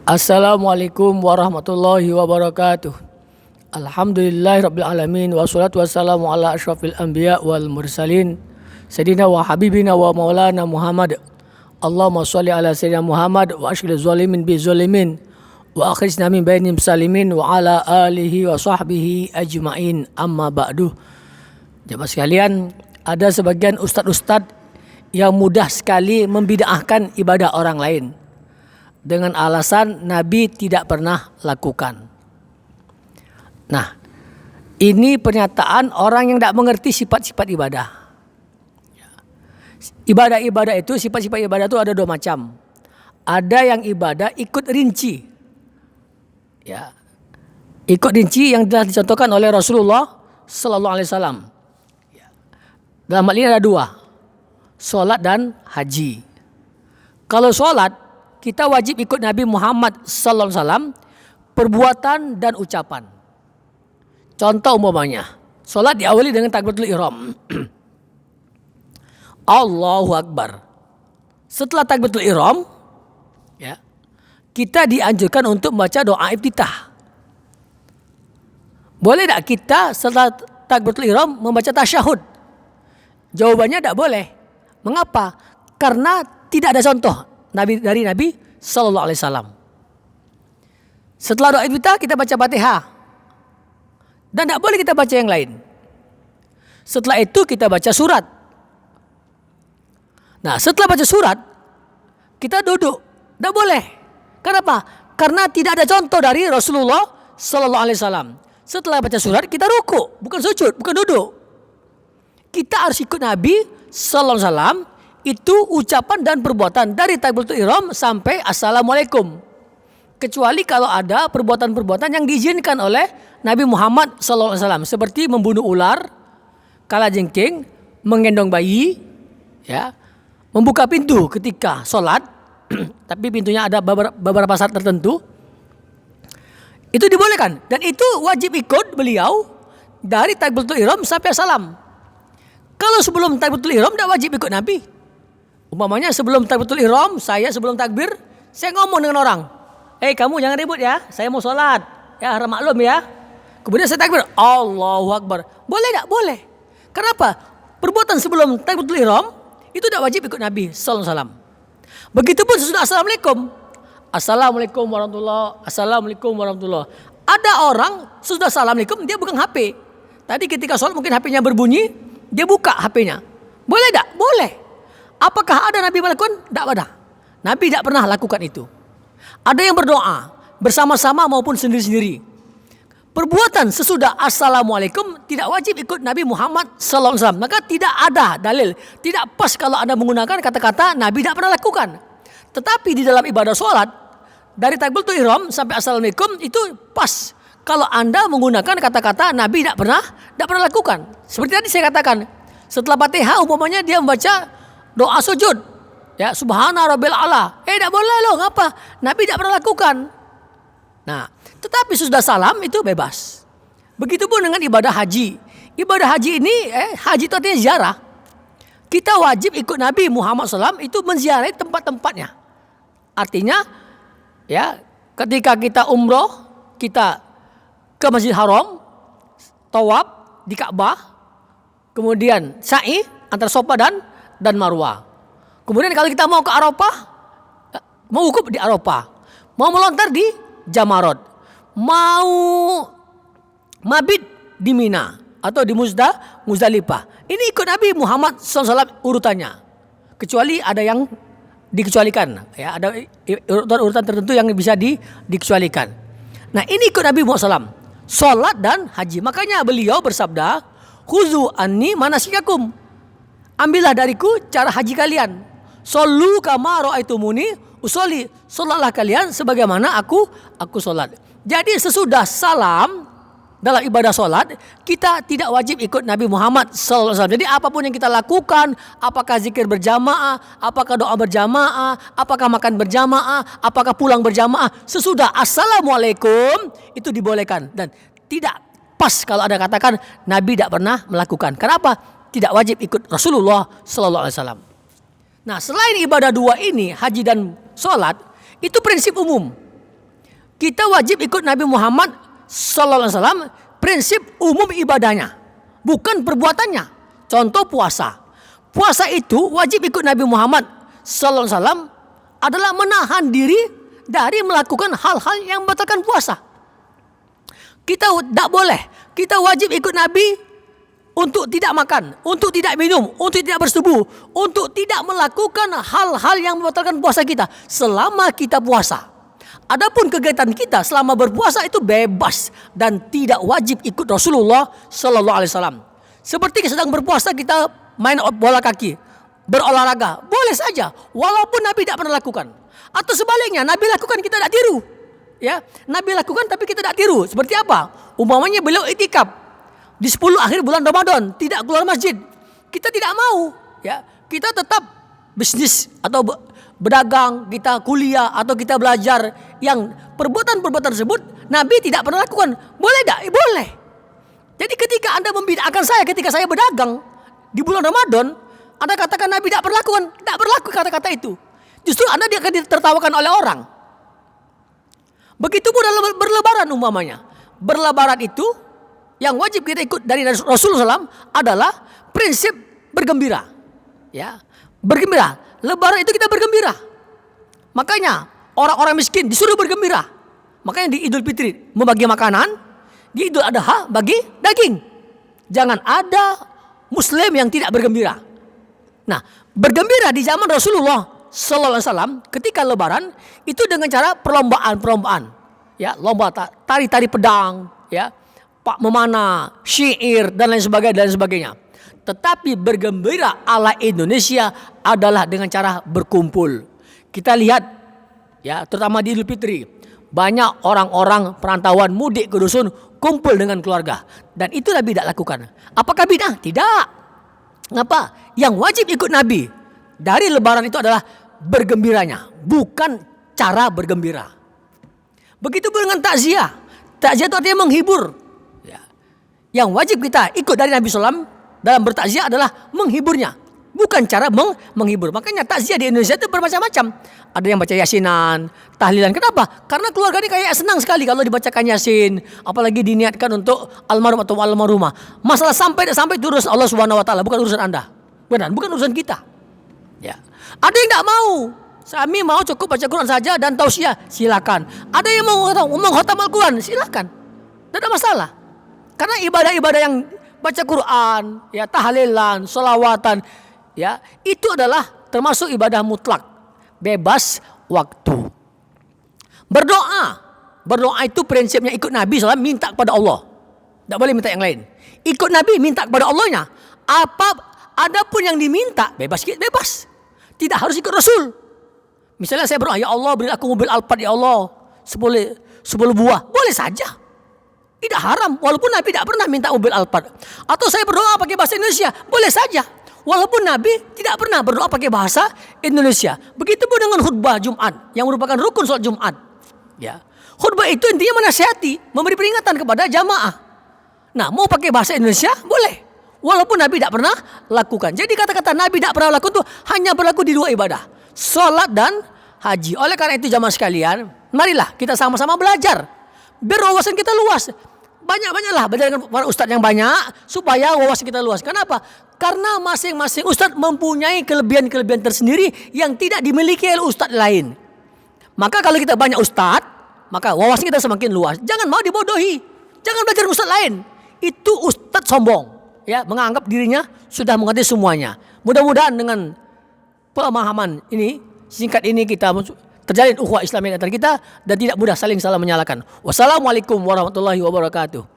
Assalamualaikum warahmatullahi wabarakatuh. Alhamdulillahirrabbilalamin. Wassalatu wassalamu ala ashrafil anbiya wal mursalin Sayyidina wa habibina wa maulana Muhammad. Allahumma sholli ala Sayyidina Muhammad wa ashghil zalimin bi zalimin wa akhrijna min bainim salimin wa ala alihi wa sahbihi ajma'in. Amma ba'du. Jemaah sekalian, ada sebagian ustadz-ustadz yang mudah sekali membid'ahkan ibadah orang lain dengan alasan Nabi tidak pernah lakukan. Nah, ini pernyataan orang yang tidak mengerti sifat-sifat ibadah. Ibadah-ibadah itu, sifat-sifat ibadah itu ada dua macam. Ada yang ibadah ikut rinci, ya, ikut rinci yang telah dicontohkan oleh Rasulullah Sallallahu Alaihi Wasallam. Dalam hal ini ada dua, sholat dan haji. Kalau sholat, kita wajib ikut Nabi Muhammad Sallallahu Alaihi Wasallam, perbuatan dan ucapan. Contoh umpamanya, sholat diawali dengan takbiratul ihram. Allahu Akbar. Setelah takbiratul ihram, ya, kita dianjurkan untuk membaca doa iftitah. Boleh tak kita setelah takbiratul ihram membaca tasyahud? Jawabannya tidak boleh. Mengapa? Karena tidak ada contoh dari Nabi Sallallahu Alaihi Wasallam. Setelah doa iftitah kita baca Fatihah, dan tidak boleh kita baca yang lain. Setelah itu kita baca surat. Nah, setelah baca surat kita duduk, tidak boleh. Kenapa? Karena tidak ada contoh dari Rasulullah Sallallahu Alaihi Wasallam. Setelah baca surat kita ruku, bukan sujud, bukan duduk. Kita harus ikut Nabi Sallallahu Alaihi Wasallam. Itu ucapan dan perbuatan dari takbiratul ihram sampai assalamualaikum. Kecuali kalau ada perbuatan-perbuatan yang diizinkan oleh Nabi Muhammad SAW, seperti membunuh ular, kalajengking, menggendong bayi, ya, membuka pintu ketika sholat, tapi pintunya ada beberapa saat tertentu. Itu dibolehkan dan itu wajib ikut beliau dari takbiratul ihram sampai salam. Kalau sebelum takbiratul ihram tidak wajib ikut Nabi. Umpamanya sebelum takbiratul ihram, saya sebelum takbir, saya ngomong dengan orang, kamu jangan ribut ya, saya mau sholat, ya harap maklum ya. Kemudian saya takbir, Allahu Akbar. Boleh tak? Boleh. Kenapa? Perbuatan sebelum takbiratul ihram itu tidak wajib ikut Nabi Sallallahu Alaihi Wasallam. Begitupun sesudah assalamualaikum, assalamualaikum warahmatullah, assalamualaikum warahmatullah. Ada orang sesudah assalamualaikum dia bukan HP. Tadi ketika sholat mungkin HP-nya berbunyi, dia buka HP-nya. Boleh tak? Boleh. Apakah ada Nabi melakukan? Tidak ada. Nabi tidak pernah lakukan itu. Ada yang berdoa bersama-sama maupun sendiri-sendiri. Perbuatan sesudah assalamualaikum tidak wajib ikut Nabi Muhammad SAW. Maka tidak ada dalil, tidak pas kalau Anda menggunakan kata-kata Nabi tidak pernah lakukan. Tetapi di dalam ibadah sholat, dari takbiratul ihram sampai assalamualaikum itu pas kalau Anda menggunakan kata-kata Nabi tidak pernah lakukan. Seperti tadi saya katakan, setelah Fatihah umpamanya dia membaca doa sujud, ya, subhana rabbil a'la. Tidak boleh loh, ngapa? Nabi tidak pernah lakukan. Nah, tetapi sudah salam itu bebas. Begitupun dengan ibadah haji. Ibadah haji ini, haji itu artinya ziarah. Kita wajib ikut Nabi Muhammad SAW itu menziarahi tempat-tempatnya. Artinya, ya, ketika kita umroh, kita ke Masjid Haram, tawaf di Ka'bah, kemudian sa'i antara Safa dan Marwah. Kemudian kalau kita mau ke Arafah, mau wukuf di Arafah, mau melontar di Jamarot, mau mabit di Mina atau di Muzdalifah. Ini ikut Nabi Muhammad SAW urutannya. Kecuali ada yang dikecualikan, ya, ada urutan tertentu yang bisa dikecualikan. Nah, ini ikut Nabi Muhammad SAW, sholat dan haji. Makanya beliau bersabda, khuzu anni manasikakum. Ambillah dariku cara haji kalian. Shollu kama ra'aitumuni usolli. Sholatlah kalian sebagaimana aku sholat. Jadi sesudah salam dalam ibadah sholat kita tidak wajib ikut Nabi Muhammad SAW. Jadi apapun yang kita lakukan, apakah zikir berjamaah, apakah doa berjamaah, apakah makan berjamaah, apakah pulang berjamaah, sesudah assalamualaikum itu dibolehkan dan tidak pas kalau ada katakan Nabi tidak pernah melakukan. Kenapa? Tidak wajib ikut Rasulullah Sallallahu Alaihi Wasallam. Nah, selain ibadah dua ini, haji dan sholat, itu prinsip umum. Kita wajib ikut Nabi Muhammad sallallahu alaihi wasallam prinsip umum ibadahnya, bukan perbuatannya. Contoh puasa. Puasa itu wajib ikut Nabi Muhammad sallallahu alaihi wasallam adalah menahan diri dari melakukan hal-hal yang membatalkan puasa. Kita tidak boleh. Kita wajib ikut Nabi untuk tidak makan, untuk tidak minum, untuk tidak bersetubuh, untuk tidak melakukan hal-hal yang membatalkan puasa kita selama kita puasa. Adapun kegiatan kita selama berpuasa itu bebas dan tidak wajib ikut Rasulullah sallallahu alaihi wasallam. Seperti sedang berpuasa kita main bola kaki, berolahraga, boleh saja walaupun Nabi tidak pernah lakukan. Atau sebaliknya, Nabi lakukan kita tidak tiru. Ya, Nabi lakukan tapi kita tidak tiru. Seperti apa? Umpamanya beliau itikaf di 10 akhir bulan Ramadan, tidak keluar masjid. Kita tidak mau, ya. Kita tetap bisnis atau berdagang, kita kuliah atau kita belajar yang perbuatan-perbuatan tersebut Nabi tidak pernah lakukan. Boleh tak? Boleh. Jadi ketika Anda membid'ahkan saya ketika saya berdagang di bulan Ramadan, Anda katakan Nabi tidak pernah lakukan, tidak berlaku kata-kata itu. Justru Anda akan ditertawakan oleh orang. Begitu pun dalam berlebaran umpamanya. Berlebaran itu yang wajib kita ikut dari Rasulullah SAW adalah prinsip bergembira. Ya, bergembira. Lebaran itu kita bergembira. Makanya orang-orang miskin disuruh bergembira. Makanya di Idul Fitri membagi makanan, di Idul Adha bagi daging. Jangan ada Muslim yang tidak bergembira. Nah, bergembira di zaman Rasulullah sallallahu alaihi wasallam ketika lebaran itu dengan cara perlombaan. Ya, lomba tari-tari pedang, ya, pak memanah, syair dan lain sebagainya. Tetapi bergembira ala Indonesia adalah dengan cara berkumpul. Kita lihat, ya, terutama di Idul Fitri, banyak orang-orang perantauan mudik ke dusun kumpul dengan keluarga, dan itu Nabi tidak lakukan. Apakah bid'ah? Tidak. Kenapa? Yang wajib ikut Nabi dari lebaran itu adalah bergembiranya, bukan cara bergembira. Begitu pun dengan takziah. Takziah itu artinya menghibur. Ya. Yang wajib kita ikut dari Nabi SAW dalam bertakziah adalah menghiburnya, bukan cara menghibur. Makanya takziah di Indonesia itu bermacam-macam. Ada yang baca yasinan, tahlilan. Kenapa? Karena keluarga ini kayak senang sekali kalau dibacakan yasin, apalagi diniatkan untuk almarhum atau almarhumah. Masalah sampai itu urusan Allah Subhanahu wa taala, bukan urusan Anda. Benar, bukan urusan kita. Ya. Ada yang tidak mau. Kami mau cukup baca Quran saja dan tausiah, silakan. Ada yang mau mengkhatam Al-Quran, silakan. Tidak ada masalah. Karena ibadah-ibadah yang baca Quran, ya, tahlilan, sholawatan, ya, itu adalah termasuk ibadah mutlak, bebas waktu. Berdoa itu prinsipnya ikut Nabi SAW, minta kepada Allah. Tidak boleh minta yang lain. Ikut Nabi, minta kepada Allahnya. Adapun yang diminta, bebas. Tidak harus ikut Rasul. Misalnya saya berdoa, ya Allah beri aku mobil Alphard, ya Allah 10 buah, boleh saja. Tidak haram, walaupun Nabi tidak pernah minta mobil Alphard. Atau saya berdoa pakai bahasa Indonesia, boleh saja. Walaupun Nabi tidak pernah berdoa pakai bahasa Indonesia. Begitu pun dengan khutbah Jumat yang merupakan rukun sholat Jumat. Ya, khutbah itu intinya menasihati, memberi peringatan kepada jamaah. Nah, mau pakai bahasa Indonesia boleh, walaupun Nabi tidak pernah lakukan. Jadi kata-kata Nabi tidak pernah lakukan itu hanya berlaku di 2 ibadah, sholat dan haji. Oleh karena itu jamaah sekalian, marilah kita sama-sama belajar, biar wawasan kita luas. Banyak-banyaklah belajar dengan para ustadz yang banyak supaya wawasan kita luas. Kenapa? Karena masing-masing ustadz mempunyai kelebihan-kelebihan tersendiri yang tidak dimiliki oleh ustadz lain. Maka kalau kita banyak ustadz, maka wawasan kita semakin luas. Jangan mau dibodohi. Jangan belajar dengan ustadz lain. Itu ustadz sombong, ya, menganggap dirinya sudah mengerti semuanya. Mudah-mudahan dengan pemahaman ini, singkat ini, kita terjalin ukhuwah Islamiyah antara kita dan tidak mudah saling salah menyalahkan. Wassalamualaikum warahmatullahi wabarakatuh.